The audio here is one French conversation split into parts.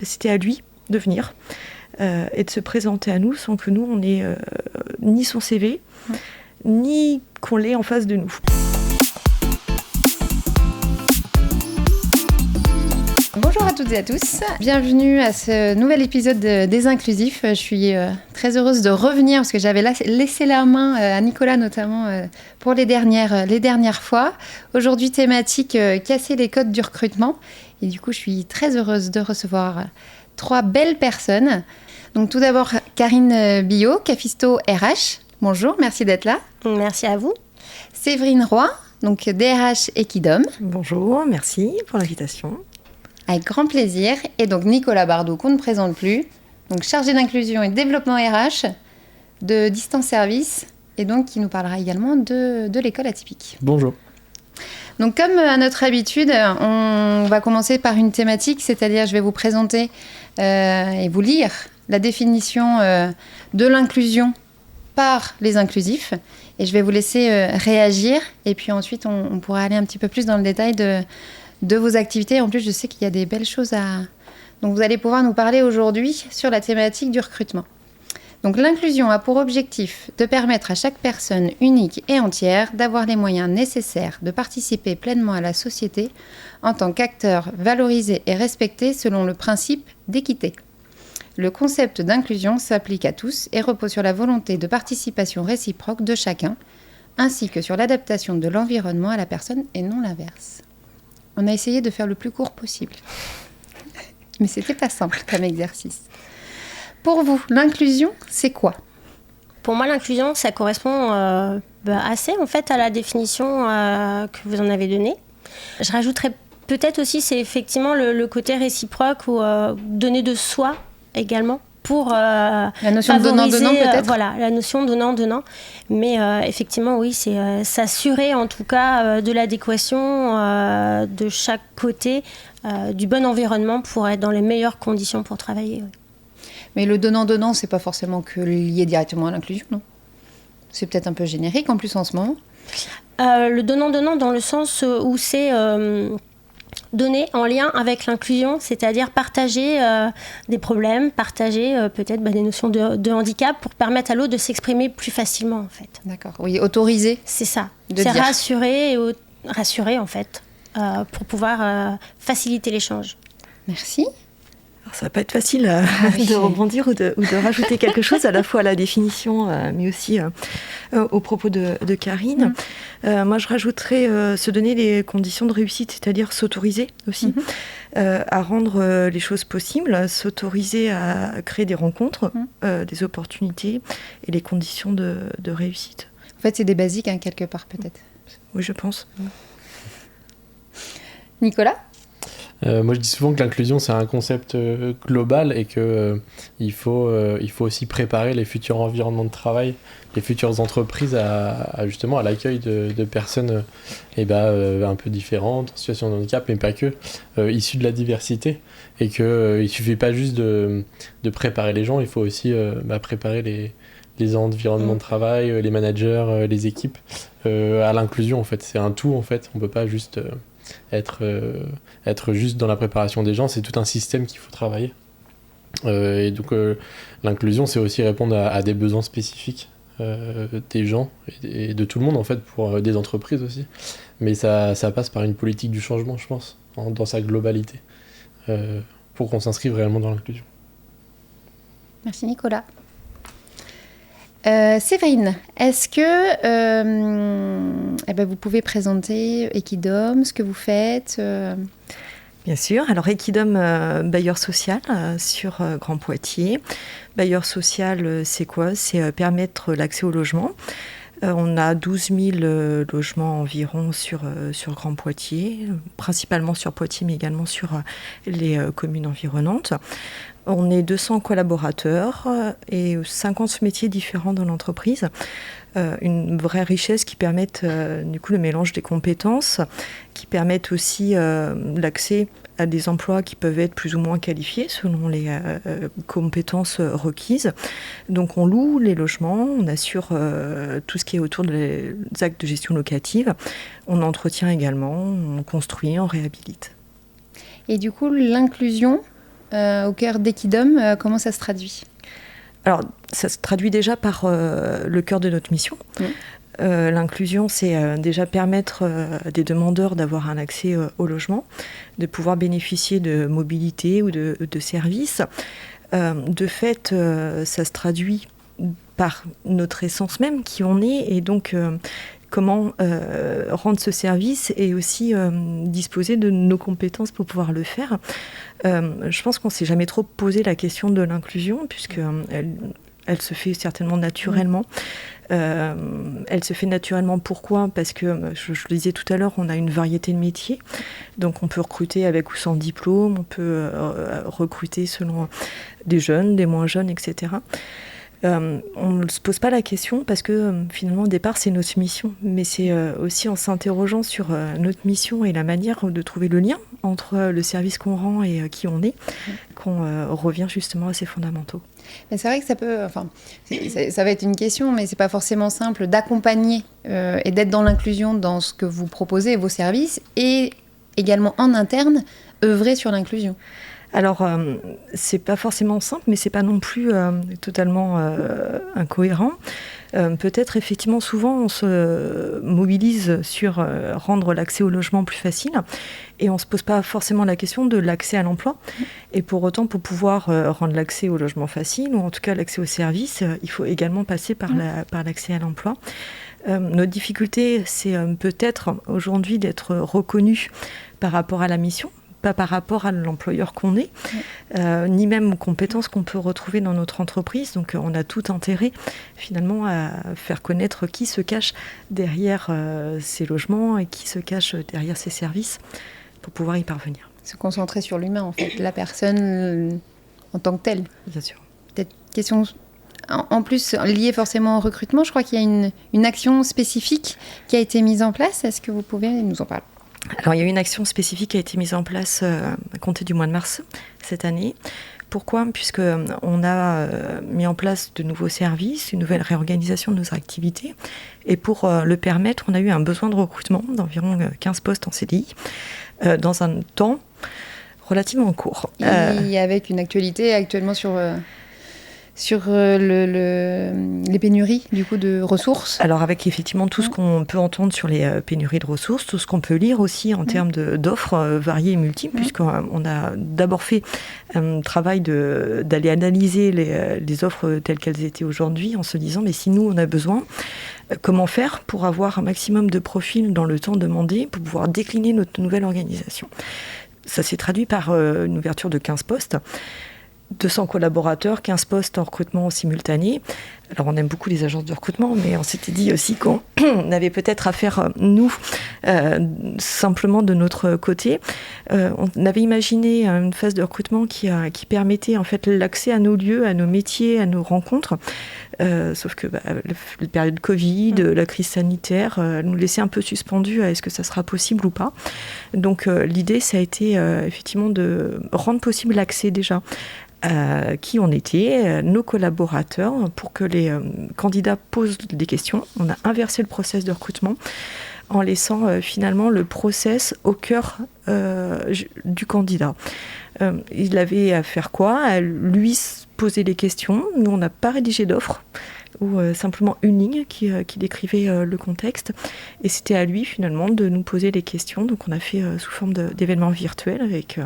C'était à lui de venir et de se présenter à nous sans que nous, on ait ni son CV, ni qu'on l'ait en face de nous. Bonjour à toutes et à tous, bienvenue à ce nouvel épisode des Inclusifs. Je suis très heureuse de revenir parce que j'avais laissé la main à Nicolas notamment pour les dernières fois. Aujourd'hui, thématique casser les codes du recrutement. Et du coup, je suis très heureuse de recevoir 3 belles personnes. Donc tout d'abord, Karine Billot, Cafisto RH. Bonjour, merci d'être là. Merci à vous. Séverine Roy, donc DRH Equidom. Bonjour, merci pour l'invitation. Avec grand plaisir. Et donc Nicolas Bardot, qu'on ne présente plus, donc chargé d'inclusion et développement RH de Distance Service, et donc qui nous parlera également de l'école atypique. Bonjour. Donc comme à notre habitude, on va commencer par une thématique, c'est-à-dire je vais vous présenter et vous lire la définition de l'inclusion par les inclusifs, et je vais vous laisser réagir, et puis ensuite on pourra aller un petit peu plus dans le détail de vos activités. En plus, je sais qu'il y a des belles choses dont vous allez pouvoir nous parler aujourd'hui sur la thématique du recrutement. Donc, l'inclusion a pour objectif de permettre à chaque personne unique et entière d'avoir les moyens nécessaires de participer pleinement à la société en tant qu'acteur valorisé et respecté selon le principe d'équité. Le concept d'inclusion s'applique à tous et repose sur la volonté de participation réciproque de chacun, ainsi que sur l'adaptation de l'environnement à la personne et non l'inverse. On a essayé de faire le plus court possible. Mais c'était pas simple comme exercice. Pour vous, l'inclusion, c'est quoi ? Pour moi, l'inclusion, ça correspond assez en fait à la définition que vous en avez donnée. Je rajouterais peut-être aussi, c'est effectivement le côté réciproque ou donner de soi également. Pour la notion de donnant-donnant peut-être. Voilà, la notion donnant-donnant. Mais effectivement, oui, c'est s'assurer en tout cas de l'adéquation de chaque côté, du bon environnement pour être dans les meilleures conditions pour travailler. Oui. Mais le donnant-donnant, c'est pas forcément que lié directement à l'inclusion, non ? C'est peut-être un peu générique en plus en ce moment. Le donnant-donnant dans le sens où c'est... donner en lien avec l'inclusion, c'est-à-dire partager des problèmes, partager peut-être des notions de handicap pour permettre à l'autre de s'exprimer plus facilement en fait. D'accord, oui, autoriser. C'est ça, c'est dire. rassurer en fait, pour pouvoir faciliter l'échange. Merci. Alors, ça va pas être facile de rebondir ou de rajouter quelque chose à la fois à la définition, mais aussi au propos de Karine. Moi, je rajouterais se donner les conditions de réussite, c'est-à-dire s'autoriser aussi à rendre les choses possibles, s'autoriser à créer des rencontres, des opportunités et les conditions de réussite. En fait, c'est des basiques, quelque part, peut-être. Oui, je pense. Nicolas ? Moi, je dis souvent que l'inclusion, c'est un concept global et qu'il faut aussi préparer les futurs environnements de travail, les futures entreprises justement à l'accueil de personnes un peu différentes, en situation de handicap, mais pas que, issues de la diversité. Et qu'il ne suffit pas juste de préparer les gens, il faut aussi préparer les environnements de travail, les managers, les équipes, à l'inclusion en fait. C'est un tout en fait, on ne peut pas juste... être juste dans la préparation des gens, c'est tout un système qu'il faut travailler. Et donc l'inclusion, c'est aussi répondre à des besoins spécifiques des gens et de tout le monde en fait, pour des entreprises aussi. Mais ça passe par une politique du changement, je pense, dans sa globalité, pour qu'on s'inscrive réellement dans l'inclusion. Merci Nicolas. Séverine, est-ce que vous pouvez présenter Equidom, ce que vous faites Bien sûr. Alors Equidom, bailleur social sur Grand Poitiers. Bailleur social, c'est quoi ? C'est permettre l'accès au logement. On a 12 000 logements environ sur Grand Poitiers, principalement sur Poitiers, mais également sur les communes environnantes. On est 200 collaborateurs et 50 métiers différents dans l'entreprise. Une vraie richesse qui permettent du coup le mélange des compétences, qui permettent aussi l'accès à des emplois qui peuvent être plus ou moins qualifiés selon les compétences requises. Donc on loue les logements, on assure tout ce qui est autour des actes de gestion locative, on entretient également, on construit, on réhabilite. Et du coup, l'inclusion, au cœur d'Equidom, comment ça se traduit ? Alors, ça se traduit déjà par le cœur de notre mission. L'inclusion, c'est déjà permettre des demandeurs d'avoir un accès au logement, de pouvoir bénéficier de mobilité ou de services. De fait, ça se traduit par notre essence même, qui on est, et donc comment rendre ce service et aussi disposer de nos compétences pour pouvoir le faire. Je pense qu'on ne s'est jamais trop posé la question de l'inclusion, puisqu'elle se fait certainement naturellement. Elle se fait naturellement, pourquoi ? Parce que, je le disais tout à l'heure, on a une variété de métiers. Donc on peut recruter avec ou sans diplôme, on peut recruter selon des jeunes, des moins jeunes, etc. On ne se pose pas la question parce que finalement au départ c'est notre mission, mais c'est aussi en s'interrogeant sur notre mission et la manière de trouver le lien entre le service qu'on rend et qui on est, qu'on revient justement à ces fondamentaux. Mais c'est vrai que ça peut, ça va être une question, mais c'est pas forcément simple d'accompagner et d'être dans l'inclusion dans ce que vous proposez et vos services, et également en interne œuvrer sur l'inclusion. Alors, c'est pas forcément simple, mais c'est pas non plus totalement incohérent. Peut-être, effectivement, souvent, on se mobilise sur rendre l'accès au logement plus facile, et on se pose pas forcément la question de l'accès à l'emploi. Et pour autant, pour pouvoir rendre l'accès au logement facile, ou en tout cas l'accès aux services, il faut également passer par l'accès à l'emploi. Notre difficulté, c'est peut-être aujourd'hui d'être reconnu par rapport à la mission, pas par rapport à l'employeur qu'on est, ni même aux compétences qu'on peut retrouver dans notre entreprise. Donc on a tout intérêt finalement à faire connaître qui se cache derrière ces logements et qui se cache derrière ces services pour pouvoir y parvenir. Se concentrer sur l'humain, en fait, la personne en tant que telle. Bien sûr. Peut-être question en plus liée forcément au recrutement, je crois qu'il y a une action spécifique qui a été mise en place. Est-ce que vous pouvez nous en parler ? Alors, il y a une action spécifique qui a été mise en place à compter du mois de mars cette année. Pourquoi ? Puisqu'on a mis en place de nouveaux services, une nouvelle réorganisation de nos activités. Et pour le permettre, on a eu un besoin de recrutement d'environ 15 postes en CDI dans un temps relativement court. Et avec une actualité actuellement sur les pénuries du coup, de ressources. Alors avec effectivement tout ce qu'on peut entendre sur les pénuries de ressources, tout ce qu'on peut lire aussi en termes d'offres variées et multiples, puisqu'on a d'abord fait un travail d'aller analyser les offres telles qu'elles étaient aujourd'hui, en se disant mais si nous on a besoin, comment faire pour avoir un maximum de profils dans le temps demandé pour pouvoir décliner notre nouvelle organisation. Ça s'est traduit par une ouverture de 15 postes. 200 collaborateurs, 15 postes en recrutement simultané. Alors on aime beaucoup les agences de recrutement, mais on s'était dit aussi qu'on avait peut-être à faire, nous, simplement de notre côté. On avait imaginé une phase de recrutement qui permettait en fait l'accès à nos lieux, à nos métiers, à nos rencontres. Sauf que la période Covid, la crise sanitaire, nous laissait un peu suspendus à est-ce que ça sera possible ou pas. Donc l'idée, ça a été effectivement de rendre possible l'accès déjà qui on était, nos collaborateurs, pour que les candidats posent des questions. On a inversé le process de recrutement en laissant finalement le process au cœur du candidat. Il avait à faire quoi ? À lui poser les questions. Nous, on n'a pas rédigé d'offre, ou simplement une ligne qui décrivait le contexte. Et c'était à lui, finalement, de nous poser les questions. Donc, on a fait sous forme d'événements virtuels avec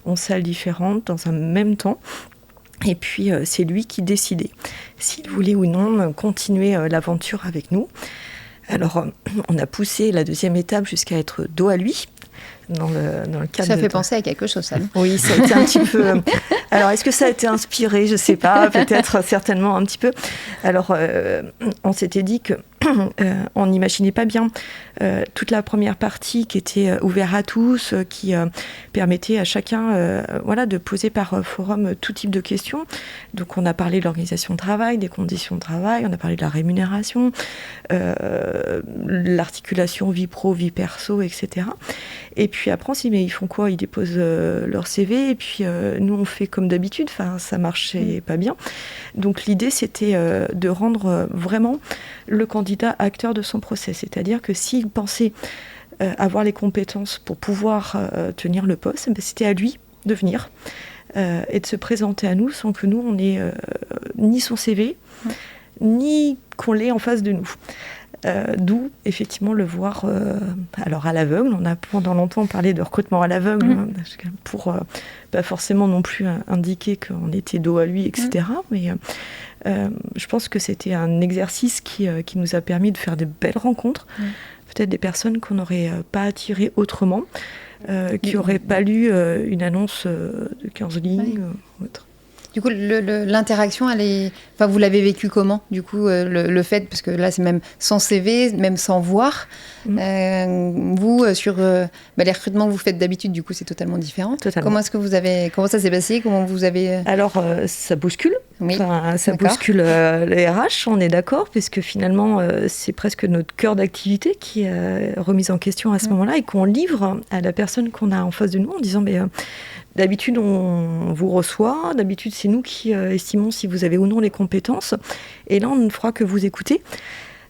11 salles différentes dans un même temps. Et puis, c'est lui qui décidait s'il voulait ou non continuer l'aventure avec nous. Alors, on a poussé la deuxième étape jusqu'à être dos à lui. Dans le cadre ça fait penser à quelque chose, ça, non ? Oui, ça a été un petit peu... Alors, est-ce que ça a été inspiré ? Je ne sais pas, peut-être, certainement un petit peu. Alors, on s'était dit que on n'imaginait pas bien toute la première partie qui était ouverte à tous, qui permettait à chacun de poser par forum tout type de questions. Donc on a parlé de l'organisation de travail, des conditions de travail, on a parlé de la rémunération, l'articulation vie pro, vie perso, etc. Et puis après on s'est dit mais ils font quoi ? Ils déposent leur CV et puis nous on fait comme d'habitude, enfin ça marchait pas bien. Donc l'idée c'était de rendre vraiment le candidat acteur de son process, c'est-à-dire que s'il pensait avoir les compétences pour pouvoir tenir le poste, c'était à lui de venir, et de se présenter à nous sans que nous, on ait ni son CV, ni qu'on l'ait en face de nous. D'où, effectivement, le voir alors à l'aveugle. On a pendant longtemps parlé de recrutement à l'aveugle, pour pas forcément non plus indiquer qu'on était dos à lui, etc. Mais je pense que c'était un exercice qui nous a permis de faire de belles rencontres. Peut-être des personnes qu'on n'aurait pas attirées autrement, qui n'auraient pas lu une annonce de 15 lignes ou autre. Du coup, l'interaction, vous l'avez vécu comment? Du coup, le fait, parce que là, c'est même sans CV, même sans voir. Vous, sur les recrutements que vous faites d'habitude, du coup, c'est totalement différent. Comment ça s'est passé? Comment vous avez... Alors, ça bouscule. Oui. Ça bouscule les RH, on est d'accord, puisque finalement, c'est presque notre cœur d'activité qui est remise en question à ce moment-là et qu'on livre à la personne qu'on a en face de nous en disant... D'habitude, on vous reçoit. D'habitude, c'est nous qui estimons si vous avez ou non les compétences. Et là, on ne fera que vous écouter.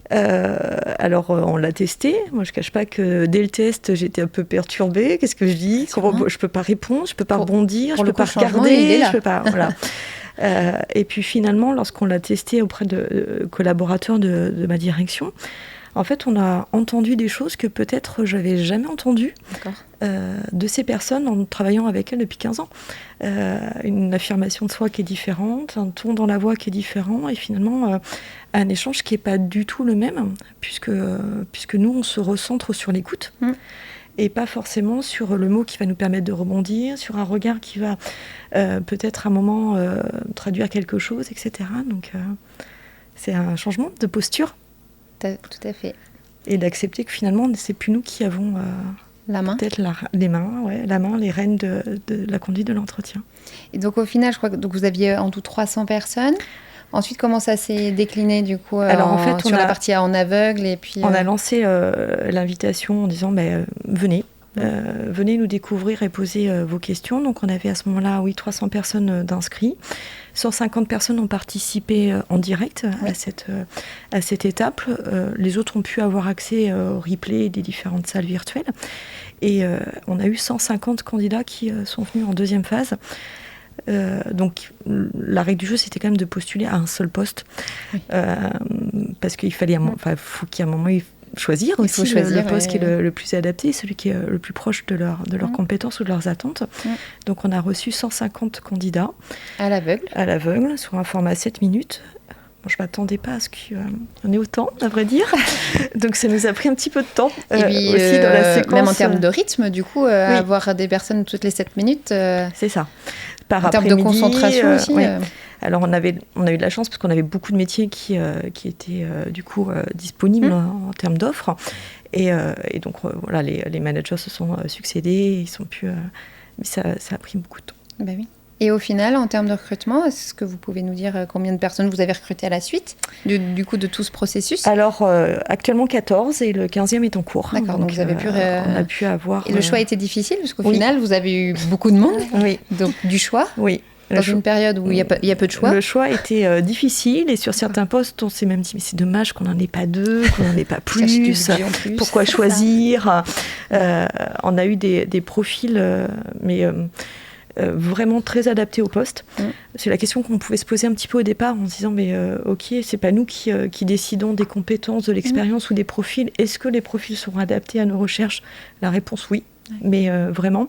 Alors, on l'a testé. Moi, je ne cache pas que dès le test, j'étais un peu perturbée. Qu'est-ce que je dis? Je ne peux pas répondre, je ne peux pas rebondir, je ne peux pas regarder. Je peux pas, voilà. Et puis finalement, lorsqu'on l'a testé auprès de collaborateurs de ma direction, en fait, on a entendu des choses que peut-être j'avais jamais entendues de ces personnes en travaillant avec elles depuis 15 ans. Une affirmation de soi qui est différente, un ton dans la voix qui est différent et finalement un échange qui n'est pas du tout le même puisque nous, on se recentre sur l'écoute et pas forcément sur le mot qui va nous permettre de rebondir, sur un regard qui va peut-être à un moment traduire quelque chose, etc. Donc, c'est un changement de posture. Tout à fait. Et d'accepter que finalement, c'est plus nous qui avons la main. Peut-être les mains, la main, les rênes de la conduite de l'entretien. Et donc au final, je crois que vous aviez en tout 300 personnes. Ensuite, comment ça s'est décliné du coup Alors, en fait, sur la partie en aveugle et puis, On a lancé l'invitation en disant venez. Venez nous découvrir et poser vos questions. Donc on avait à ce moment-là 300 personnes d'inscrits. 150 personnes ont participé en direct à cette étape. Les autres ont pu avoir accès au replay des différentes salles virtuelles. Et on a eu 150 candidats qui sont venus en deuxième phase. Donc la règle du jeu, c'était quand même de postuler à un seul poste. Parce qu'il fallait faut qu'il y ait un moment... choisir aussi le poste qui est le plus adapté, celui qui est le plus proche de leurs compétences ou de leurs attentes. Donc on a reçu 150 candidats à l'aveugle sur un format 7 minutes. Bon, je ne m'attendais pas à ce qu'on ait autant, à vrai dire. Donc ça nous a pris un petit peu de temps. Et puis, aussi dans la séquence, même en termes de rythme, du coup, avoir des personnes toutes les 7 minutes. C'est ça. En termes de concentration aussi. Alors on a eu de la chance parce qu'on avait beaucoup de métiers qui étaient du coup disponibles en termes d'offres et donc voilà, les managers se sont succédés, mais ça a pris beaucoup de temps. Ben oui. Et au final, en termes de recrutement, est-ce que vous pouvez nous dire combien de personnes vous avez recrutées à la suite du coup de tout ce processus? Alors actuellement 14 et le 15e est en cours. D'accord, donc vous avez pu on a pu avoir... Et le choix était difficile parce qu'au final, vous avez eu beaucoup de monde, donc du choix. Oui. Dans une période où il y a peu de choix. Le choix était difficile et sur certains postes, on s'est même dit mais c'est dommage qu'on n'en ait pas 2, qu'on n'en ait pas plus. Pourquoi choisir? On a eu des profils, vraiment très adaptés au poste. C'est la question qu'on pouvait se poser un petit peu au départ en se disant mais ok, c'est pas nous qui décidons des compétences, de l'expérience ou des profils. Est-ce que les profils seront adaptés à nos recherches? La réponse oui, mais vraiment.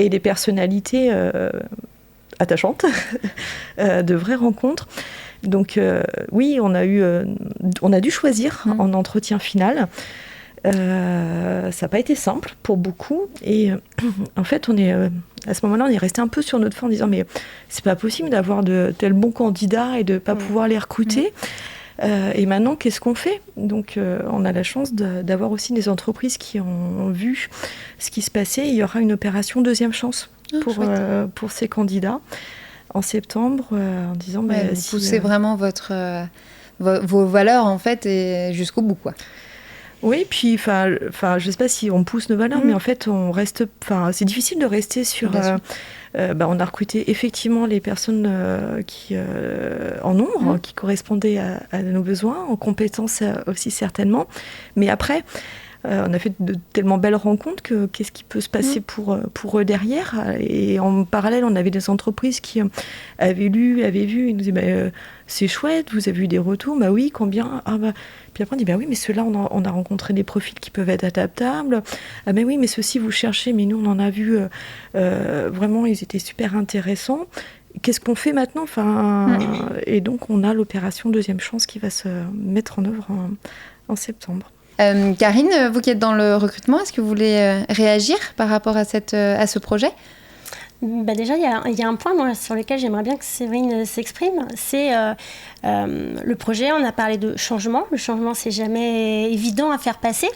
Et les personnalités... attachantes, de vraies rencontres. Donc oui, on a dû choisir en entretien final. Ça n'a pas été simple pour beaucoup. Et en fait, à ce moment-là, on est resté un peu sur notre faim en disant mais c'est pas possible d'avoir de tels bons candidats et de ne pas pouvoir les recruter. Et maintenant, qu'est-ce qu'on fait? Donc, on a la chance d'avoir aussi des entreprises qui ont vu ce qui se passait. Il y aura une opération deuxième chance pour ces candidats en septembre, en disant... vous poussez vraiment vos valeurs, en fait, et jusqu'au bout, quoi. Oui, puis, je ne sais pas si on pousse nos valeurs, mais en fait, c'est difficile de rester sur... on a recruté effectivement les personnes qui, en nombre, qui correspondaient à nos besoins, en compétences aussi certainement. Mais après, on a fait de tellement belles rencontres que qu'est-ce qui peut se passer pour eux derrière. Et en parallèle, on avait des entreprises qui avaient lu, avaient vu, ils nous disaient c'est chouette, vous avez eu des retours, bah oui, combien? Puis après on dit bah oui, mais ceux-là on a rencontré des profils qui peuvent être adaptables. Ah mais oui, mais ceux-ci vous cherchez, mais nous on en a vu vraiment, ils étaient super intéressants. Qu'est-ce qu'on fait maintenant? Et donc on a l'opération Deuxième Chance qui va se mettre en œuvre en septembre. Karine, vous qui êtes dans le recrutement, est-ce que vous voulez réagir par rapport à ce projet? Déjà, il y a un point moi, sur lequel j'aimerais bien que Séverine s'exprime. C'est le projet, on a parlé de changement. Le changement, c'est jamais évident à faire passer.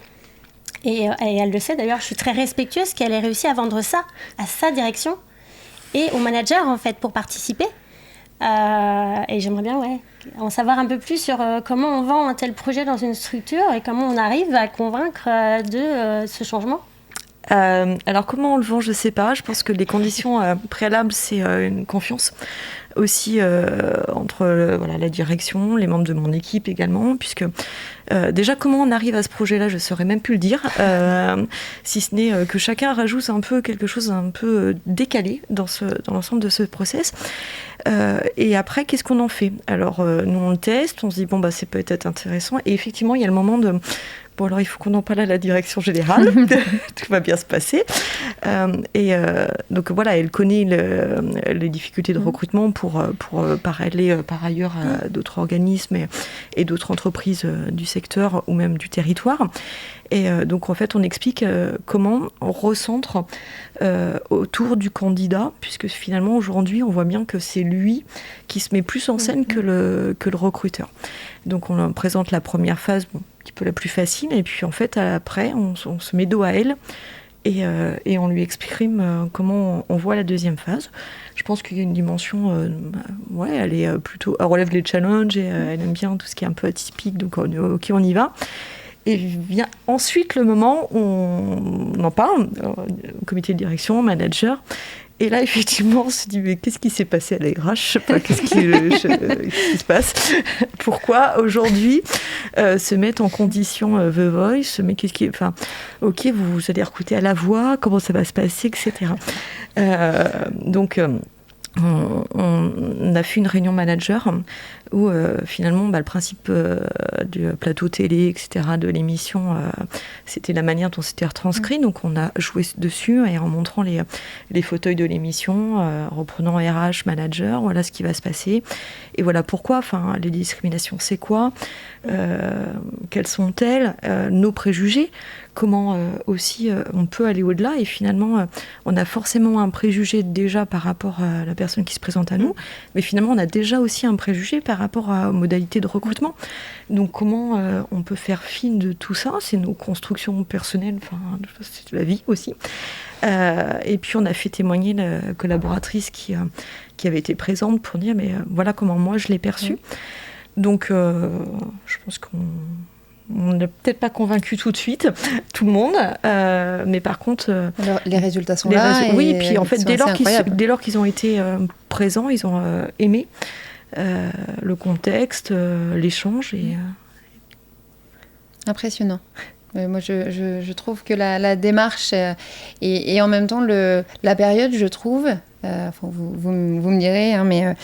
Et elle le sait, d'ailleurs, je suis très respectueuse qu'elle ait réussi à vendre ça à sa direction et au manager, en fait, pour participer. Et j'aimerais bien en savoir un peu plus sur comment on vend un tel projet dans une structure et comment on arrive à convaincre de ce changement. Alors comment on le vend, je ne sais pas. Je pense que les conditions préalables, c'est une confiance aussi entre la direction, les membres de mon équipe également, puisque déjà comment on arrive à ce projet-là, je ne saurais même plus le dire, si ce n'est que chacun rajoute un peu quelque chose un peu décalé dans l'ensemble de ce process. Et après, qu'est-ce qu'on en fait? Alors nous on le teste, on se dit ça peut être intéressant, et effectivement il y a le moment de alors il faut qu'on en parle à la direction générale, tout va bien se passer. Donc voilà, elle connaît les difficultés de recrutement pour parler par ailleurs à d'autres organismes et d'autres entreprises du secteur ou même du territoire. Et donc en fait, on explique comment on recentre autour du candidat, puisque finalement aujourd'hui, on voit bien que c'est lui qui se met plus en scène que le recruteur. Donc on présente la première phase, qui peut la plus facile, et puis en fait après, on se met dos à elle et on lui exprime comment on voit la deuxième phase. Je pense qu'il y a une dimension, elle est plutôt, elle relève les challenges et elle aime bien tout ce qui est un peu atypique, donc ok, on y va. Et vient ensuite le moment où on en parle, au comité de direction, manager. Et là, effectivement, on se dit, mais qu'est-ce qui s'est passé à la RH? Je sais pas, qu'est-ce qui se passe? Pourquoi, aujourd'hui, se mettre en condition The Voice? Mais ok, vous allez recruter à la voix, comment ça va se passer, etc. Donc, on a fait une réunion manager où finalement le principe du plateau télé, etc., de l'émission, c'était la manière dont c'était retranscrit. Donc on a joué dessus et en montrant les fauteuils de l'émission, reprenant RH, manager, voilà ce qui va se passer. Et voilà pourquoi, les discriminations, c'est quoi, quelles sont-elles, nos préjugés, comment aussi on peut aller au-delà. Et finalement, on a forcément un préjugé déjà par rapport à la personne qui se présente à nous, mais finalement on a déjà aussi un préjugé par rapport aux modalités de recrutement. Donc comment on peut faire fi de tout ça? C'est nos constructions personnelles, c'est la vie aussi. Et puis on a fait témoigner la collaboratrice qui avait été présente pour dire mais voilà comment moi je l'ai perçu. Donc je pense on n'a peut-être pas convaincu tout de suite tout le monde, mais par contre alors, les résultats sont là. Oui, et puis en fait dès lors qu'ils ont été présents, ils ont aimé le contexte, l'échange et impressionnant. Moi, je trouve que la démarche et en même temps la période, je trouve, vous me direz, mais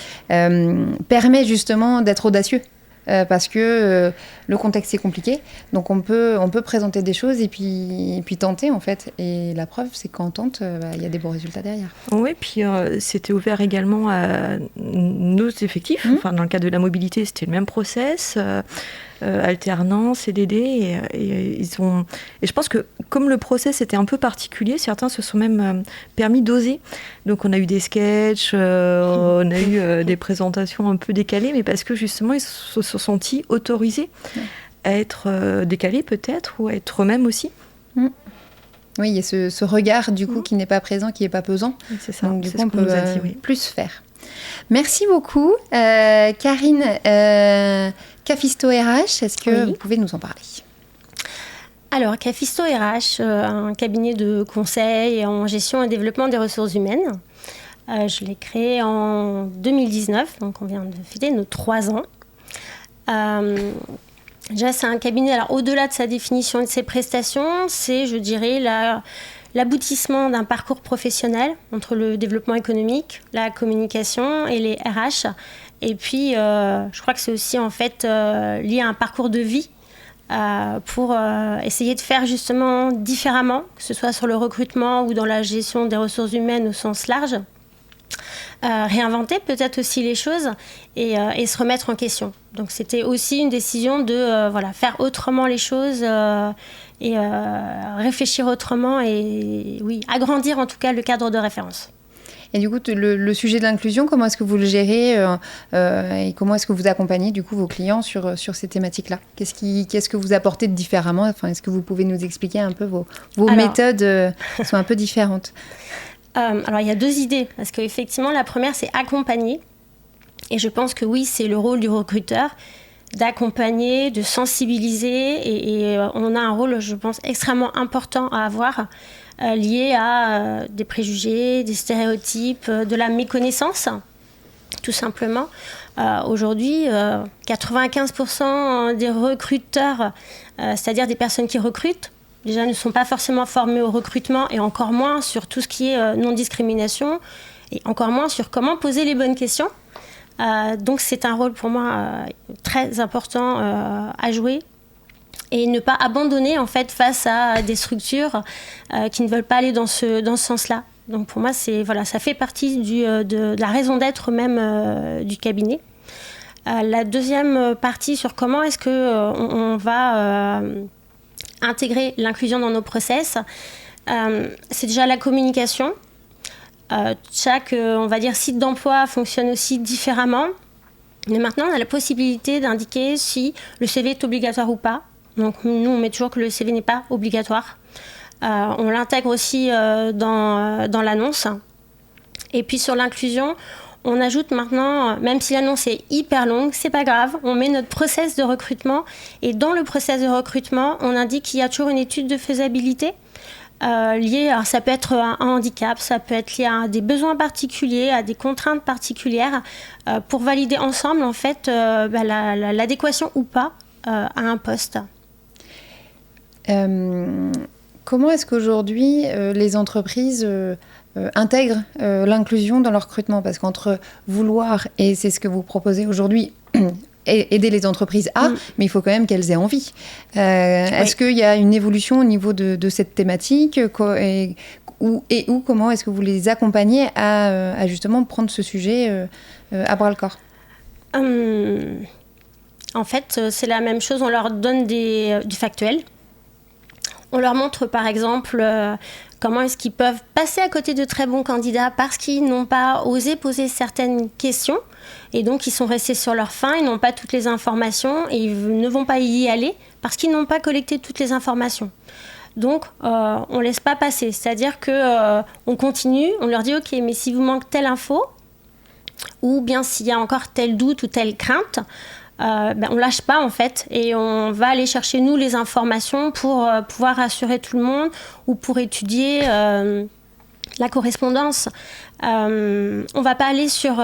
permet justement d'être audacieux. Parce que le contexte est compliqué, donc on peut présenter des choses et puis tenter en fait. Et la preuve, c'est qu'en tente, y a des bons résultats derrière. Oui, puis c'était ouvert également à nos effectifs. Dans le cadre de la mobilité, c'était le même process. Alternance, CDD, et je pense que comme le process était un peu particulier, certains se sont même permis d'oser. Donc on a eu des sketchs, on a eu des présentations un peu décalées, mais parce que justement ils se sont sentis autorisés à être décalés peut-être, ou à être eux-mêmes aussi. Oui, il y a ce regard du coup qui n'est pas présent, qui n'est pas pesant. C'est ça. Donc du coup on peut nous a dit, plus faire. Merci beaucoup. Karine, Cafisto RH, est-ce que vous pouvez nous en parler? Alors, Cafisto RH, un cabinet de conseil en gestion et développement des ressources humaines. Je l'ai créé en 2019, donc on vient de fêter nos 3 ans. Déjà, c'est un cabinet, alors au-delà de sa définition et de ses prestations, c'est, je dirais, l'aboutissement d'un parcours professionnel entre le développement économique, la communication et les RH. Et puis, je crois que c'est aussi en fait lié à un parcours de vie pour essayer de faire justement différemment, que ce soit sur le recrutement ou dans la gestion des ressources humaines au sens large. Réinventer peut-être aussi les choses et se remettre en question. Donc c'était aussi une décision de faire autrement les choses et réfléchir autrement et oui, agrandir en tout cas le cadre de référence. Et du coup, le sujet de l'inclusion, comment est-ce que vous le gérez et comment est-ce que vous accompagnez du coup vos clients sur ces thématiques-là ? Qu'est-ce que vous apportez de différemment ? Enfin, est-ce que vous pouvez nous expliquer un peu vos méthodes sont un peu différentes ? Alors, il y a 2 idées, parce qu'effectivement, la première, c'est accompagner. Et je pense que oui, c'est le rôle du recruteur d'accompagner, de sensibiliser. Et on a un rôle, je pense, extrêmement important à avoir, lié à des préjugés, des stéréotypes, de la méconnaissance, tout simplement. Aujourd'hui, 95% des recruteurs, c'est-à-dire des personnes qui recrutent, déjà ne sont pas forcément formés au recrutement et encore moins sur tout ce qui est non-discrimination et encore moins sur comment poser les bonnes questions. Donc c'est un rôle pour moi très important à jouer et ne pas abandonner en fait face à des structures qui ne veulent pas aller dans ce sens-là. Donc pour moi, ça fait partie de la raison d'être même du cabinet. La deuxième partie sur comment est-ce qu'on va intégrer l'inclusion dans nos process, c'est déjà la communication. Chaque, on va dire, site d'emploi fonctionne aussi différemment. Mais maintenant, on a la possibilité d'indiquer si le CV est obligatoire ou pas. Donc nous, on met toujours que le CV n'est pas obligatoire. On l'intègre aussi dans l'annonce. Et puis sur l'inclusion, on ajoute maintenant, même si l'annonce est hyper longue, c'est pas grave, on met notre process de recrutement et dans le process de recrutement, on indique qu'il y a toujours une étude de faisabilité liée, alors ça peut être un handicap, ça peut être lié à des besoins particuliers, à des contraintes particulières, pour valider ensemble en fait l'adéquation ou pas à un poste. Comment est-ce qu'aujourd'hui les entreprises intègrent l'inclusion dans leur recrutement ? Parce qu'entre vouloir, et c'est ce que vous proposez aujourd'hui, aider les entreprises mais il faut quand même qu'elles aient envie. Oui. Est-ce qu'il y a une évolution au niveau de cette thématique et comment est-ce que vous les accompagnez à justement prendre ce sujet à bras-le-corps ? En fait, c'est la même chose, on leur donne du factuel. On leur montre par exemple comment est-ce qu'ils peuvent passer à côté de très bons candidats parce qu'ils n'ont pas osé poser certaines questions et donc ils sont restés sur leur faim, ils n'ont pas toutes les informations et ils ne vont pas y aller parce qu'ils n'ont pas collecté toutes les informations. Donc on ne laisse pas passer, c'est-à-dire qu'on continue, on leur dit ok, mais si vous manque telle info ou bien s'il y a encore tel doute ou telle crainte, on lâche pas en fait et on va aller chercher nous les informations pour pouvoir rassurer tout le monde ou pour étudier la correspondance. On va pas aller sur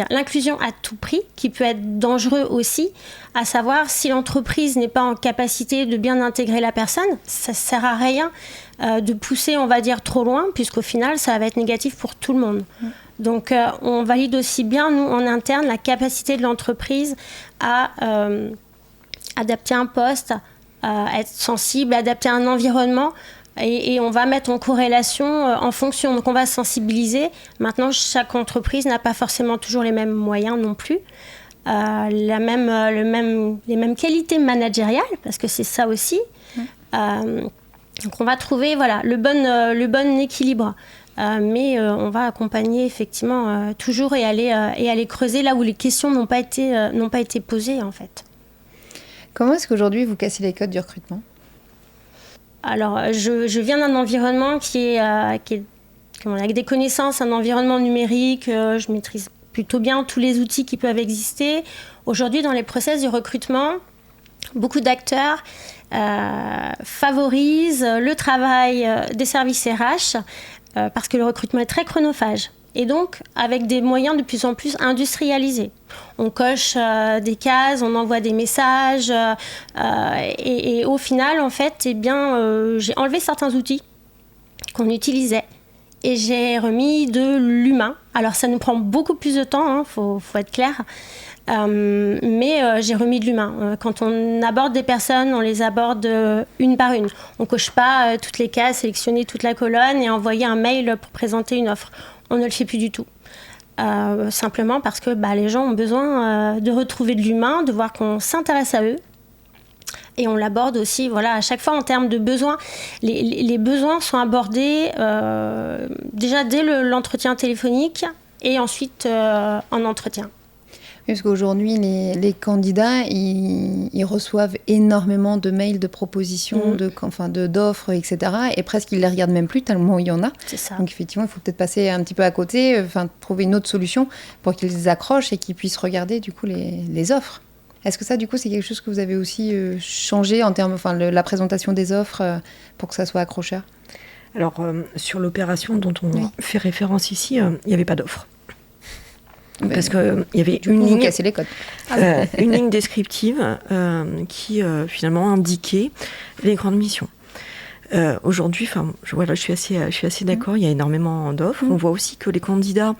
l'inclusion à tout prix qui peut être dangereux aussi, à savoir si l'entreprise n'est pas en capacité de bien intégrer la personne, ça sert à rien de pousser on va dire trop loin puisqu'au final ça va être négatif pour tout le monde. Donc on valide aussi bien, nous, en interne, la capacité de l'entreprise à adapter un poste, être sensible, adapter un environnement et on va mettre en corrélation en fonction. Donc on va sensibiliser. Maintenant, chaque entreprise n'a pas forcément toujours les mêmes moyens non plus. Les mêmes qualités managériales, parce que c'est ça aussi. Donc on va trouver le bon équilibre. Mais on va accompagner effectivement toujours et aller creuser là où les questions n'ont pas été posées en fait. Comment est-ce qu'aujourd'hui vous cassez les codes du recrutement ? Alors je viens d'un environnement qui est avec des connaissances, un environnement numérique, je maîtrise plutôt bien tous les outils qui peuvent exister. Aujourd'hui dans les process du recrutement, beaucoup d'acteurs favorisent le travail des services RH parce que le recrutement est très chronophage et donc avec des moyens de plus en plus industrialisés. On coche des cases, on envoie des messages, et au final, en fait, j'ai enlevé certains outils qu'on utilisait et j'ai remis de l'humain. Alors ça nous prend beaucoup plus de temps, faut être clair. Mais j'ai remis de l'humain. Quand on aborde des personnes, on les aborde une par une. On coche pas toutes les cases, sélectionner toute la colonne et envoyer un mail pour présenter une offre. On ne le fait plus du tout. Simplement parce que les gens ont besoin de retrouver de l'humain, de voir qu'on s'intéresse à eux. Et on l'aborde aussi, à chaque fois en termes de besoins. Les besoins sont abordés déjà dès l'entretien téléphonique et ensuite en entretien. Parce qu'aujourd'hui, les candidats, ils reçoivent énormément de mails, de propositions, d'offres, etc. Et presque, ils ne les regardent même plus tellement il y en a. C'est ça. Donc effectivement, il faut peut-être passer un petit peu à côté, trouver une autre solution pour qu'ils les accrochent et qu'ils puissent regarder du coup les offres. Est-ce que ça, du coup, c'est quelque chose que vous avez aussi changé en termes, la présentation des offres pour que ça soit accrocheur ? Alors, sur l'opération dont on fait référence ici, il n'y avait pas d'offre. Parce qu'il y avait une ligne, casser les codes. Une ligne descriptive qui finalement indiquait les grandes missions. Aujourd'hui, je suis assez d'accord, il y a énormément d'offres. On voit aussi que les candidats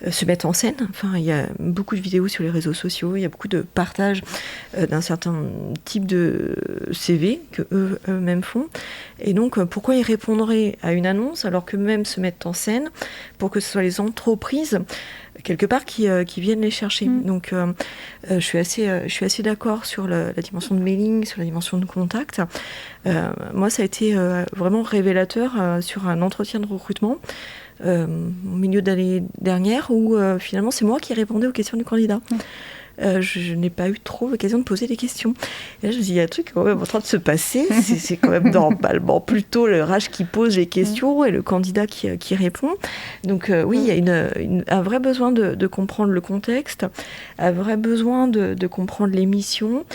se mettent en scène. Il y a beaucoup de vidéos sur les réseaux sociaux, il y a beaucoup de partages d'un certain type de CV que eux-mêmes font. Et donc, pourquoi ils répondraient à une annonce alors qu'eux-mêmes se mettent en scène pour que ce soit les entreprises quelque part qui viennent les chercher. Donc je suis assez d'accord sur la dimension de mailing, sur la dimension de contact. Moi, ça a été vraiment révélateur sur un entretien de recrutement au milieu d'année dernière où finalement c'est moi qui répondais aux questions du candidat. Je n'ai pas eu trop l'occasion de poser des questions. Et là, je me dis, il y a un truc quand même en train de se passer. C'est quand même normalement plutôt le RH qui pose les questions et le candidat qui répond. Donc oui, il y a un vrai besoin de comprendre le contexte, un vrai besoin de comprendre les missions.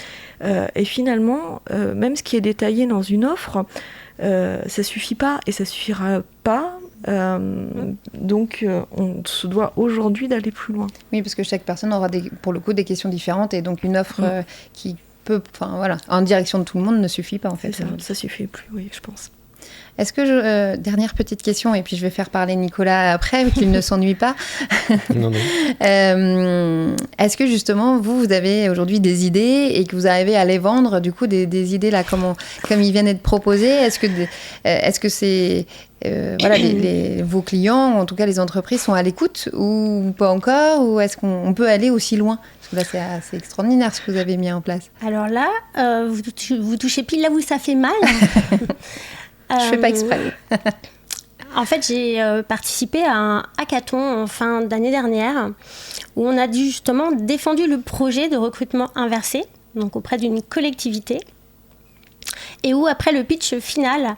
Et finalement, même ce qui est détaillé dans une offre, ça suffit pas et ça suffira pas. Donc on se doit aujourd'hui d'aller plus loin. Oui, parce que chaque personne aura pour le coup des questions différentes et donc une offre qui peut, en direction de tout le monde ne suffit pas en fait. Ça suffit plus, oui, je pense. Est-ce que dernière petite question et puis je vais faire parler Nicolas après qu'il ne s'ennuie pas. Non. Est-ce que justement vous avez aujourd'hui des idées et que vous arrivez à les vendre du coup des idées là comme ils viennent d'être proposées? Est-ce que c'est vos clients, en tout cas les entreprises, sont à l'écoute ou pas encore, ou est-ce qu'on peut aller aussi loin? Parce que là, c'est assez extraordinaire ce que vous avez mis en place. Alors là, vous touchez pile là où ça fait mal. Je fais pas exprès. En fait, j'ai participé à un hackathon en fin d'année dernière où on a justement défendu le projet de recrutement inversé, donc auprès d'une collectivité, et où après le pitch final,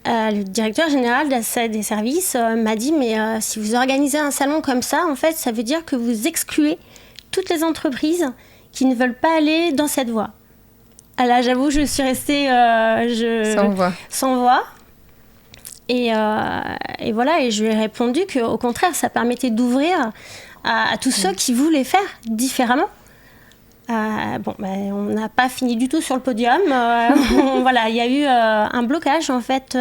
le directeur général des services m'a dit mais si vous organisez un salon comme ça, en fait, ça veut dire que vous excluez toutes les entreprises qui ne veulent pas aller dans cette voie. Là, j'avoue, je suis restée sans voix. Et voilà, et je lui ai répondu qu'au contraire, ça permettait d'ouvrir à tous ceux qui voulaient faire différemment. On n'a pas fini du tout sur le podium. Voilà, il y a eu un blocage en fait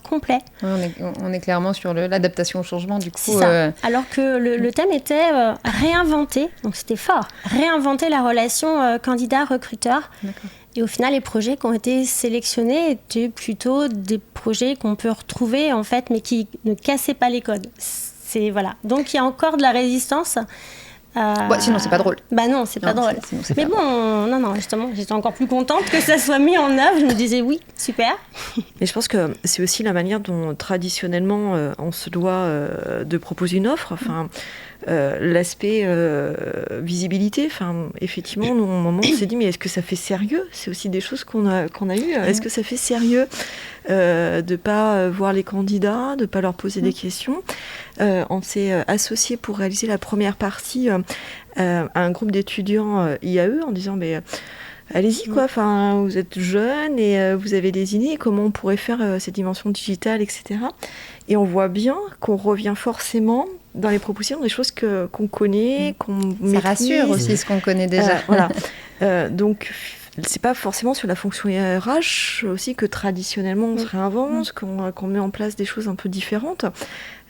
complet. On est clairement sur l'adaptation au changement du coup. C'est ça. Alors que le thème était réinventer, donc c'était fort, réinventer la relation candidat-recruteur. D'accord. Et au final, les projets qui ont été sélectionnés étaient plutôt des projets qu'on peut retrouver en fait, mais qui ne cassaient pas les codes. Voilà. Donc il y a encore de la résistance. Sinon c'est pas drôle. Non, c'est pas drôle. Mais bon, non, justement, j'étais encore plus contente que ça soit mis en œuvre. Je me disais oui, super. Mais je pense que c'est aussi la manière dont traditionnellement on se doit de proposer une offre. L'aspect visibilité. Effectivement, nous, au moment où on s'est dit mais est-ce que ça fait sérieux? C'est aussi des choses qu'on a eues. Est-ce que ça fait sérieux de pas voir les candidats, de pas leur poser des questions? On s'est associé pour réaliser la première partie à un groupe d'étudiants IAE en disant mais allez-y quoi, vous êtes jeunes et vous avez des idées, comment on pourrait faire cette dimension digitale, etc. Et on voit bien qu'on revient forcément dans les propositions des choses qu'on connaît, qu'on maîtrise. Ça rassure aussi ce qu'on connaît déjà. Voilà. Donc, c'est pas forcément sur la fonction RH aussi que traditionnellement on se réinvente, qu'on met en place des choses un peu différentes.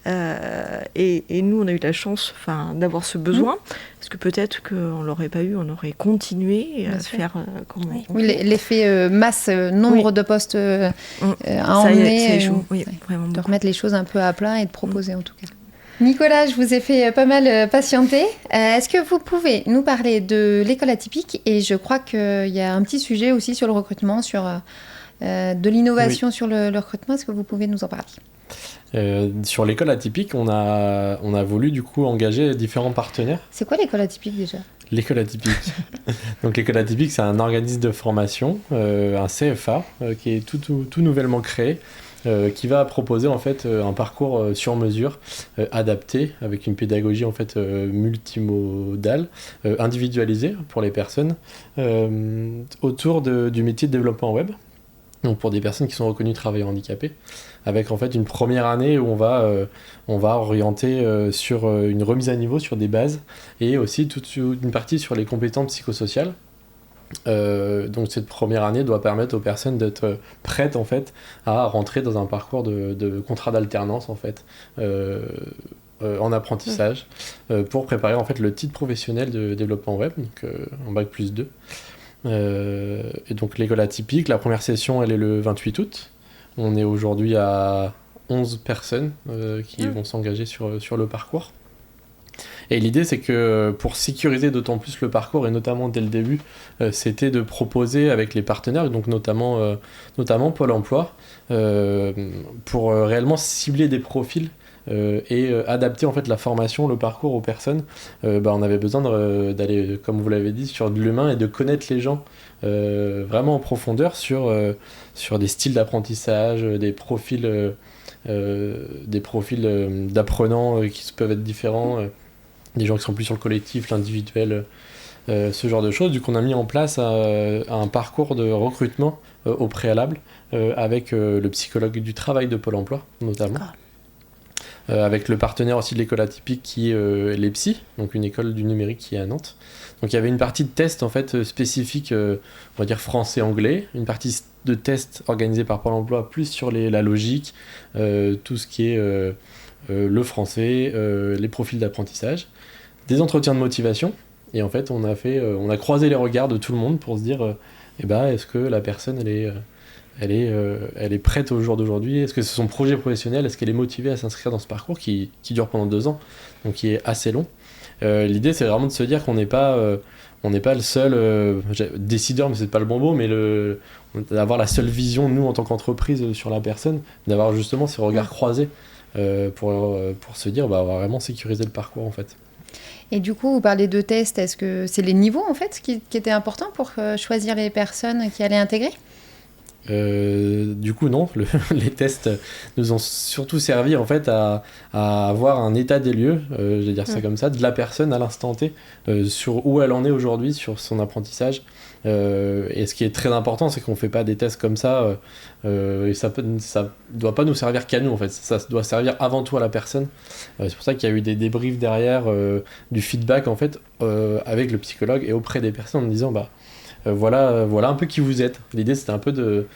Et nous, on a eu la chance d'avoir ce besoin, parce que peut-être qu'on ne l'aurait pas eu, on aurait continué à faire comme on fait. L'effet masse, nombre de postes à emmener, de remettre les choses un peu à plat et de proposer en tout cas. Nicolas, je vous ai fait pas mal patienter. Est-ce que vous pouvez nous parler de l'école atypique ? Et je crois qu'il y a un petit sujet aussi sur le recrutement, sur de l'innovation sur le recrutement. Est-ce que vous pouvez nous en parler ? Sur l'école atypique, on a voulu du coup engager différents partenaires. C'est quoi l'école atypique déjà ? L'école atypique. Donc l'école atypique, c'est un organisme de formation, un CFA, qui est tout nouvellement créé, qui va proposer en fait un parcours sur mesure, adapté, avec une pédagogie en fait multimodale, individualisée pour les personnes, autour du métier de développement web. Donc pour des personnes qui sont reconnues travailleurs handicapés, avec en fait une première année où on va orienter sur une remise à niveau sur des bases et aussi toute une partie sur les compétences psychosociales. Donc cette première année doit permettre aux personnes d'être prêtes en fait à rentrer dans un parcours de contrat d'alternance en fait en apprentissage pour préparer en fait le titre professionnel de développement web, donc en bac+2. Et donc l'école atypique, la première session elle est le 28 août. On est aujourd'hui à 11 personnes qui vont s'engager sur le parcours. Et l'idée c'est que pour sécuriser d'autant plus le parcours, et notamment dès le début, c'était de proposer avec les partenaires, donc notamment Pôle emploi, pour réellement cibler des profils et adapter en fait la formation, le parcours aux personnes. On avait besoin d'aller, comme vous l'avez dit, sur de l'humain et de connaître les gens vraiment en profondeur sur des styles d'apprentissage, des profils d'apprenants qui peuvent être différents, des gens qui sont plus sur le collectif, l'individuel, ce genre de choses. Du coup, on a mis en place un parcours de recrutement au préalable avec le psychologue du travail de Pôle emploi, notamment. Avec le partenaire aussi de l'école atypique qui est l'EPSI, donc une école du numérique qui est à Nantes. Donc il y avait une partie de test en fait spécifique, on va dire français-anglais, une partie de test organisée par Pôle emploi plus sur la logique, tout ce qui est le français, les profils d'apprentissage, des entretiens de motivation. Et en fait on a croisé les regards de tout le monde pour se dire est-ce que la personne elle est prête au jour d'aujourd'hui, est-ce que c'est son projet professionnel, est-ce qu'elle est motivée à s'inscrire dans ce parcours qui dure pendant 2 ans, donc qui est assez long. L'idée c'est vraiment de se dire qu'on n'est pas le seul décideur, mais c'est pas le bon mot, mais d'avoir la seule vision nous en tant qu'entreprise sur la personne, d'avoir justement ces regards croisés pour se dire on va vraiment sécuriser le parcours en fait. Et du coup, vous parlez de tests, est-ce que c'est les niveaux en fait qui étaient importants pour choisir les personnes qui allaient intégrer ? Du coup non, les tests nous ont surtout servi en fait à avoir un état des lieux, je vais dire ça comme ça, de la personne à l'instant T, sur où elle en est aujourd'hui sur son apprentissage. Et ce qui est très important, c'est qu'on fait pas des tests comme ça et ça doit pas nous servir qu'à nous en fait, ça doit servir avant tout à la personne. C'est pour ça qu'il y a eu des débriefs derrière, du feedback en fait avec le psychologue et auprès des personnes en disant voilà un peu qui vous êtes. L'idée c'était un peu de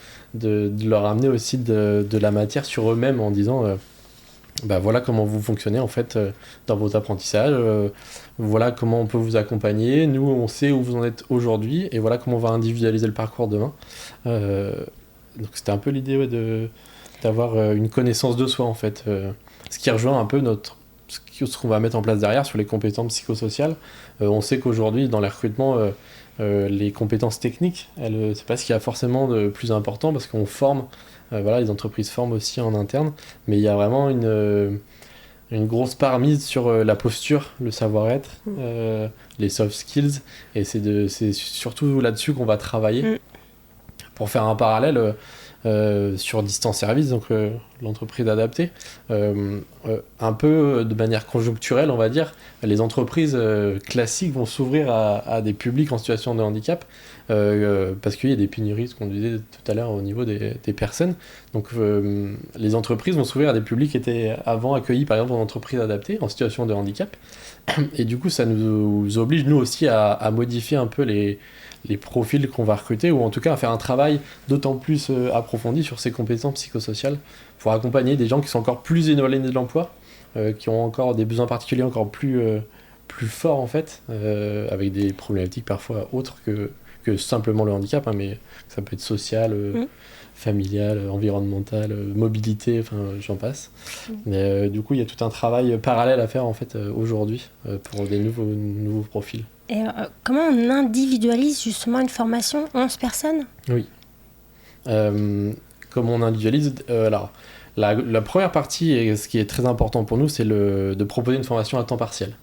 leur amener aussi de la matière sur eux-mêmes en disant voilà comment vous fonctionnez en fait dans vos apprentissages, voilà comment on peut vous accompagner, nous on sait où vous en êtes aujourd'hui et voilà comment on va individualiser le parcours demain. Donc c'était un peu l'idée d'avoir une connaissance de soi en fait, ce qui rejoint un peu ce qu'on va mettre en place derrière sur les compétences psychosociales. On sait qu'aujourd'hui dans les recrutements les compétences techniques, c'est pas ce qu'il y a forcément de plus important parce qu'on forme, les entreprises forment aussi en interne, mais il y a vraiment une grosse part mise sur la posture, le savoir-être, les soft skills, et c'est surtout là-dessus qu'on va travailler. Pour faire un parallèle sur Distance Service, donc l'entreprise adaptée. Un peu de manière conjoncturelle, on va dire, les entreprises classiques vont s'ouvrir à des publics en situation de handicap parce qu'il y a des pénuries, ce qu'on disait tout à l'heure au niveau des personnes. Donc les entreprises vont s'ouvrir à des publics qui étaient avant accueillis par exemple en entreprise adaptée, en situation de handicap. Et du coup, ça nous oblige nous aussi à modifier un peu les profils qu'on va recruter, ou en tout cas à faire un travail d'autant plus approfondi sur ces compétences psychosociales pour accompagner des gens qui sont encore plus éloignés de l'emploi, qui ont encore des besoins particuliers encore plus forts en fait, avec des problématiques parfois autres que simplement le handicap, hein, mais ça peut être social, familial, environnemental, mobilité, enfin j'en passe. Mais du coup, il y a tout un travail parallèle à faire en fait aujourd'hui pour des nouveaux profils. Et comment on individualise justement une formation 11 personnes ? Oui. Comment on individualise alors, la première partie, et ce qui est très important pour nous, c'est de proposer une formation à temps partiel.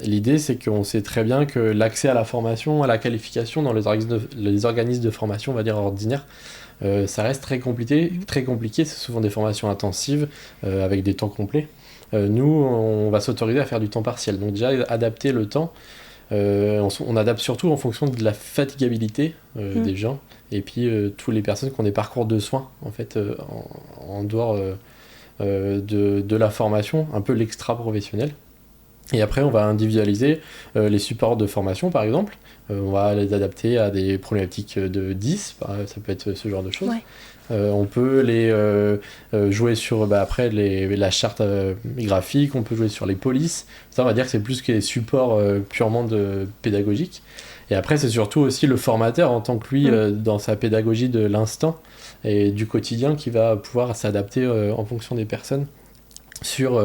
L'idée, c'est qu'on sait très bien que l'accès à la formation, à la qualification dans les organismes de formation, on va dire ordinaires, ça reste très compliqué. C'est souvent des formations intensives avec des temps complets. Nous, on va s'autoriser à faire du temps partiel. Donc déjà, adapter le temps. On adapte surtout en fonction de la fatigabilité des gens et puis toutes les personnes qui ont des parcours de soins en fait en dehors de la formation, un peu l'extra-professionnel. Et après, on va individualiser les supports de formation, par exemple. On va les adapter à des problématiques de 10, ça peut être ce genre de choses. Ouais. On peut les jouer sur après la charte graphique, on peut jouer sur les polices. Ça, on va dire que c'est plus que des supports purement pédagogiques. Et après, c'est surtout aussi le formateur en tant que lui, dans sa pédagogie de l'instant et du quotidien, qui va pouvoir s'adapter en fonction des personnes sur...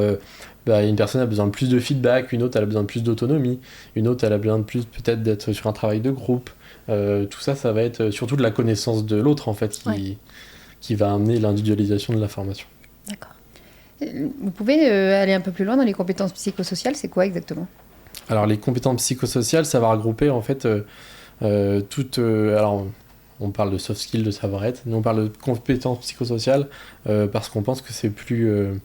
une personne a besoin de plus de feedback, une autre elle a besoin de plus d'autonomie, une autre elle a besoin de plus peut-être d'être sur un travail de groupe. Tout ça, ça va être surtout de la connaissance de l'autre en fait qui va amener l'individualisation de la formation. D'accord. Vous pouvez aller un peu plus loin dans les compétences psychosociales, c'est quoi exactement ? Alors les compétences psychosociales, ça va regrouper en fait toutes... alors on parle de soft skills, de savoir-être, nous on parle de compétences psychosociales parce qu'on pense que c'est plus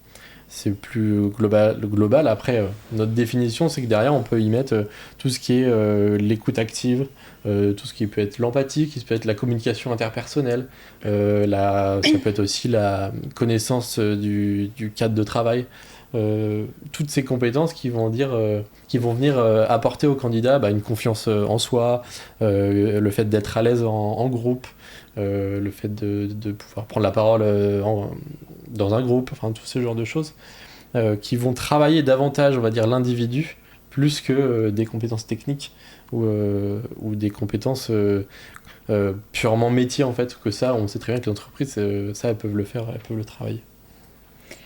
global. Après, notre définition, c'est que derrière, on peut y mettre tout ce qui est l'écoute active, tout ce qui peut être l'empathie, qui peut être la communication interpersonnelle, ça peut être aussi la connaissance du cadre de travail. Toutes ces compétences qui vont venir apporter au candidat une confiance en soi, le fait d'être à l'aise en groupe, le fait de pouvoir prendre la parole dans un groupe, enfin tout ce genre de choses qui vont travailler davantage, on va dire, l'individu plus que des compétences techniques ou des compétences purement métier en fait, que ça on sait très bien que les entreprises ça elles peuvent le faire, elles peuvent le travailler.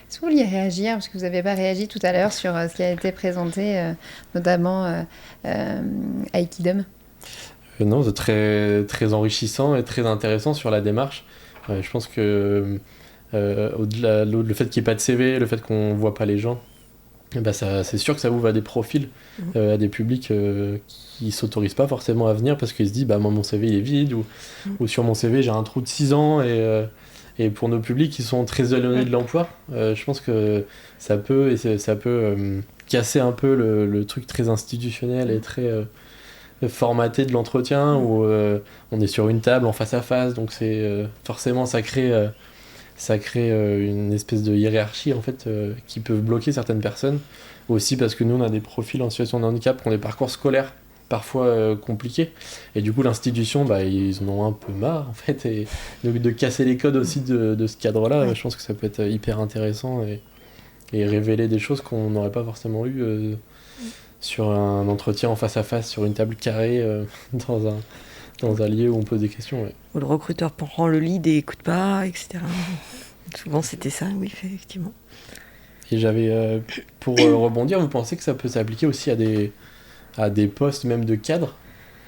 Est-ce que vous vouliez réagir, parce que vous n'avez pas réagi tout à l'heure sur ce qui a été présenté notamment à Equidom? Non, c'est très, très enrichissant et très intéressant sur la démarche. Je pense que au-delà le fait qu'il n'y ait pas de CV, le fait qu'on ne voit pas les gens, c'est sûr que ça ouvre à des profils, à des publics qui ne s'autorisent pas forcément à venir parce qu'ils se disent moi mon CV il est vide ou sur mon CV j'ai un trou de 6 ans et pour nos publics qui sont très éloignés de l'emploi, je pense que ça peut casser un peu le truc très institutionnel et très formaté de l'entretien où on est sur une table en face à face, donc c'est forcément ça crée une espèce de hiérarchie en fait qui peut bloquer certaines personnes, aussi parce que nous on a des profils en situation de handicap qui ont des parcours scolaires parfois compliqués et du coup l'institution ils en ont un peu marre en fait, et de casser les codes aussi de ce cadre là. Je pense que ça peut être hyper intéressant et révéler des choses qu'on n'aurait pas forcément eu sur un entretien en face à face sur une table carrée dans un lieu où on pose des questions. Où le recruteur prend le lead et écoute pas, etc. Souvent c'était ça, oui, effectivement. Et j'avais, pour rebondir, vous pensez que ça peut s'appliquer aussi à des postes même de cadre,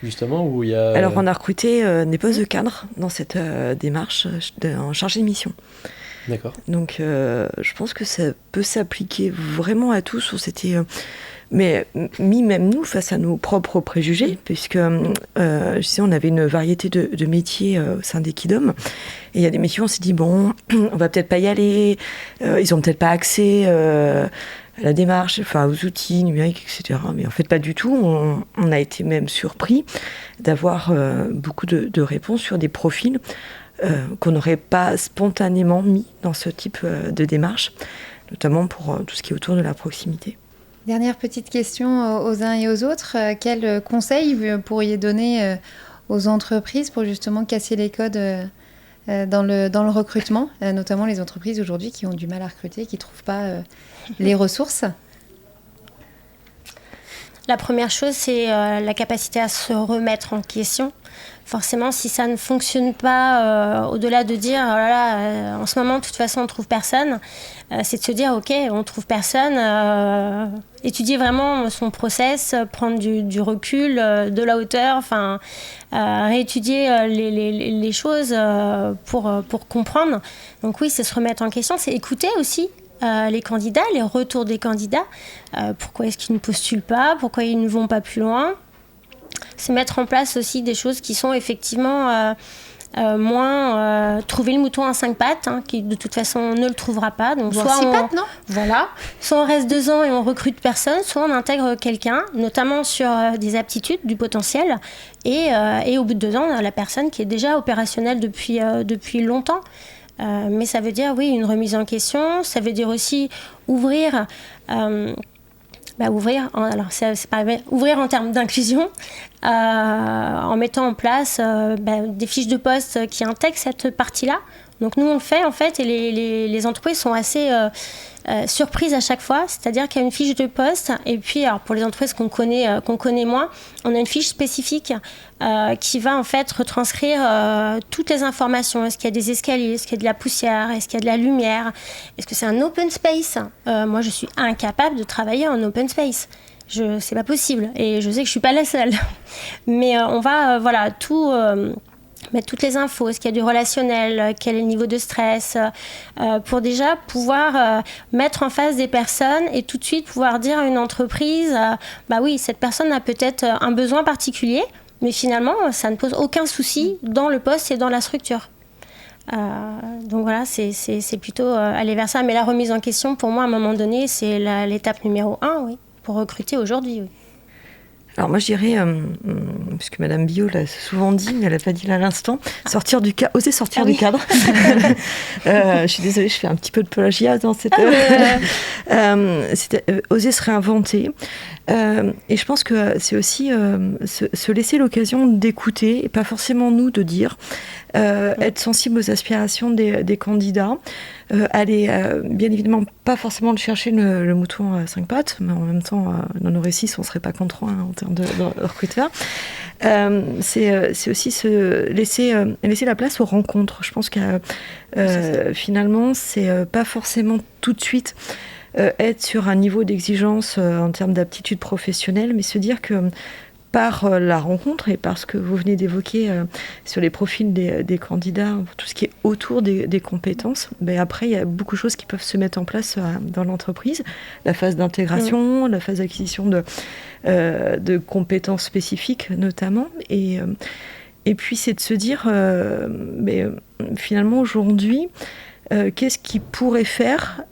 justement, où il y a... Alors on a recruté des postes de cadre dans cette démarche en chargé de mission. D'accord. Donc je pense que ça peut s'appliquer vraiment à tous. C'était mais mis même nous face à nos propres préjugés, puisque je sais, on avait une variété de métiers au sein d'Equidom, et il y a des métiers où on s'est dit, bon, on va peut-être pas y aller, ils ont peut-être pas accès à la démarche, enfin aux outils numériques, etc. Mais en fait, pas du tout. On a été même surpris d'avoir beaucoup de réponses sur des profils qu'on n'aurait pas spontanément mis dans ce type de démarche, notamment pour tout ce qui est autour de la proximité. Dernière petite question aux uns et aux autres. Quels conseils vous pourriez donner aux entreprises pour justement casser les codes dans le recrutement, notamment les entreprises aujourd'hui qui ont du mal à recruter, qui ne trouvent pas les ressources? La première chose, c'est la capacité à se remettre en question. Forcément, si ça ne fonctionne pas, au-delà de dire oh là là, en ce moment, de toute façon, on ne trouve personne, c'est de se dire ok, on ne trouve personne, étudier vraiment son process, prendre du recul, de la hauteur, enfin, réétudier les choses pour comprendre. Donc oui, c'est se remettre en question, c'est écouter aussi. Les candidats, les retours des candidats, pourquoi est-ce qu'ils ne postulent pas, pourquoi ils ne vont pas plus loin. C'est mettre en place aussi des choses qui sont effectivement moins trouver le mouton à 5 pattes, qui de toute façon ne le trouvera pas. Donc soit 6 pattes, non ? Voilà. Soit on reste 2 ans et on recrute personne, soit on intègre quelqu'un, notamment sur des aptitudes, du potentiel, et au bout de 2 ans, la personne qui est déjà opérationnelle depuis longtemps. Mais ça veut dire, oui, une remise en question. Ça veut dire aussi ouvrir en termes d'inclusion, en mettant en place des fiches de poste qui intègrent cette partie-là. Donc nous, on le fait, en fait, et les entreprises sont assez surprises à chaque fois. C'est-à-dire qu'il y a une fiche de poste, et puis, alors, pour les entreprises qu'on connaît moins, on a une fiche spécifique qui va, en fait, retranscrire toutes les informations. Est-ce qu'il y a des escaliers? Est-ce qu'il y a de la poussière? Est-ce qu'il y a de la lumière? Est-ce que c'est un open space? Moi, je suis incapable de travailler en open space. C'est pas possible. Et je sais que je suis pas la seule. Mais on va, tout... mettre toutes les infos, est-ce qu'il y a du relationnel, quel est le niveau de stress, pour déjà pouvoir mettre en face des personnes et tout de suite pouvoir dire à une entreprise, oui, cette personne a peut-être un besoin particulier, mais finalement, ça ne pose aucun souci dans le poste et dans la structure. Donc voilà, c'est plutôt aller vers ça. Mais la remise en question, pour moi, à un moment donné, c'est l'étape numéro 1, oui, pour recruter aujourd'hui, oui. Alors moi je dirais, puisque Madame Billot l'a souvent dit, mais elle n'a pas dit là à l'instant, oser sortir du cadre. Je suis désolée, je fais un petit peu de plagiat dans cette... oser se réinventer. Et je pense que c'est aussi se laisser l'occasion d'écouter, et pas forcément nous de dire, être sensible aux aspirations des candidats, aller bien évidemment pas forcément de chercher le mouton à 5 pattes, mais en même temps dans nos récits on serait pas contre en termes de recruteurs. C'est aussi se laisser la place aux rencontres. Je pense que finalement c'est pas forcément tout de suite être sur un niveau d'exigence en termes d'aptitude professionnelle, mais se dire que par la rencontre et par ce que vous venez d'évoquer sur les profils des candidats, tout ce qui est autour des compétences, après il y a beaucoup de choses qui peuvent se mettre en place dans l'entreprise, la phase d'intégration, la phase d'acquisition de compétences spécifiques notamment, et puis c'est de se dire finalement aujourd'hui qu'est-ce qui pourrait faire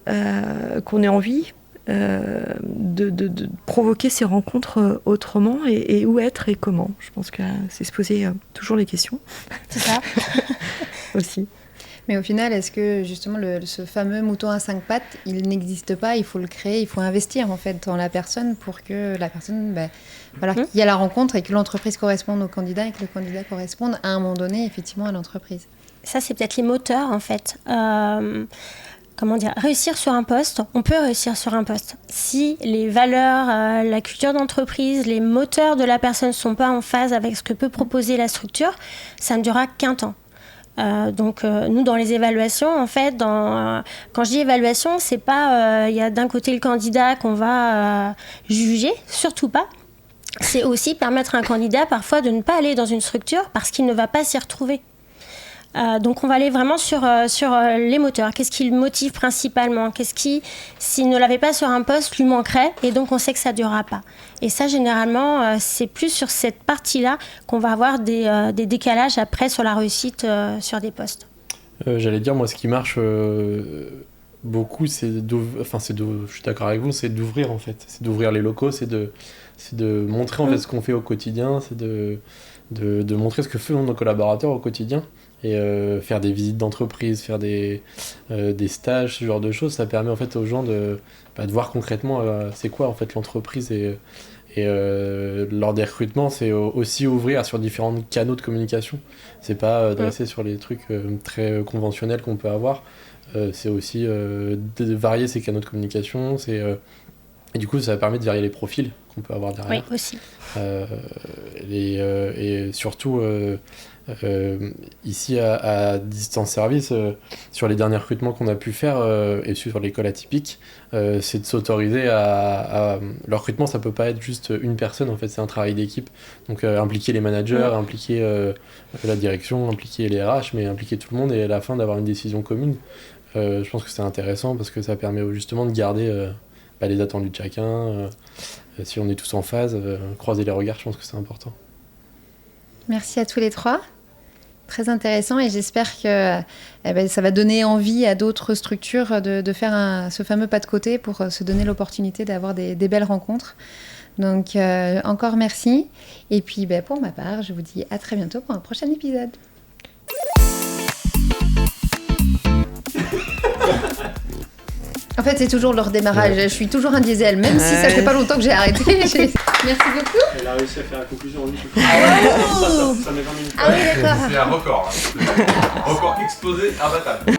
qu'on ait envie de provoquer ces rencontres autrement, et où être et comment. Je pense que c'est se poser toujours les questions. C'est ça. Aussi. Mais au final, est-ce que justement ce fameux mouton à 5 pattes, il n'existe pas, il faut le créer, il faut investir en fait dans la personne pour que la personne, qu'il y a la rencontre et que l'entreprise corresponde au candidat et que le candidat corresponde à un moment donné effectivement à l'entreprise. Ça, c'est peut-être les moteurs en fait. Réussir sur un poste, on peut réussir sur un poste. Si les valeurs, la culture d'entreprise, les moteurs de la personne ne sont pas en phase avec ce que peut proposer la structure, ça ne durera qu'un temps. Nous, dans les évaluations, en fait, quand je dis évaluation, c'est pas y a d'un côté le candidat qu'on va juger, surtout pas. C'est aussi permettre à un candidat parfois de ne pas aller dans une structure parce qu'il ne va pas s'y retrouver. Donc on va aller vraiment sur les moteurs. Qu'est-ce qui le motive principalement? Qu'est-ce qui, s'il ne l'avait pas sur un poste, lui manquerait? Et donc on sait que ça ne durera pas. Et ça, généralement, c'est plus sur cette partie-là qu'on va avoir des décalages après sur la réussite sur des postes. J'allais dire, moi, ce qui marche beaucoup, je suis d'accord avec vous, c'est d'ouvrir en fait. C'est d'ouvrir les locaux, c'est de montrer en fait ce qu'on fait au quotidien, c'est de montrer ce que font nos collaborateurs au quotidien. Et faire des visites d'entreprise, faire des stages, ce genre de choses, ça permet en fait aux gens de voir concrètement c'est quoi en fait l'entreprise et lors des recrutements, c'est aussi ouvrir sur différents canaux de communication. C'est pas de rester sur les trucs très conventionnels qu'on peut avoir. C'est aussi de varier ces canaux de communication. Et du coup, ça permet de varier les profils qu'on peut avoir derrière. Oui, aussi. Et surtout, ici à Distance Service, sur les derniers recrutements qu'on a pu faire et sur l'école atypique, c'est de s'autoriser le recrutement, ça peut pas être juste une personne, en fait, c'est un travail d'équipe. Donc impliquer les managers, impliquer la direction, impliquer les RH, mais impliquer tout le monde et à la fin d'avoir une décision commune. Je pense que c'est intéressant parce que ça permet justement de garder les attendus de chacun. Si on est tous en phase, croiser les regards, je pense que c'est important. Merci à tous les trois. Très intéressant et j'espère que ça va donner envie à d'autres structures de faire ce fameux pas de côté pour se donner l'opportunité d'avoir des belles rencontres. Donc encore merci. Et puis pour ma part, je vous dis à très bientôt pour un prochain épisode. En fait, c'est toujours le redémarrage. Je suis toujours un diesel, même si ça fait pas longtemps que j'ai arrêté. Merci beaucoup. Elle a réussi à faire la conclusion en 8 minutes. Ah Ça met 20 minutes. Ah oui, d'accord. C'est un record. Record explosé, imbattable.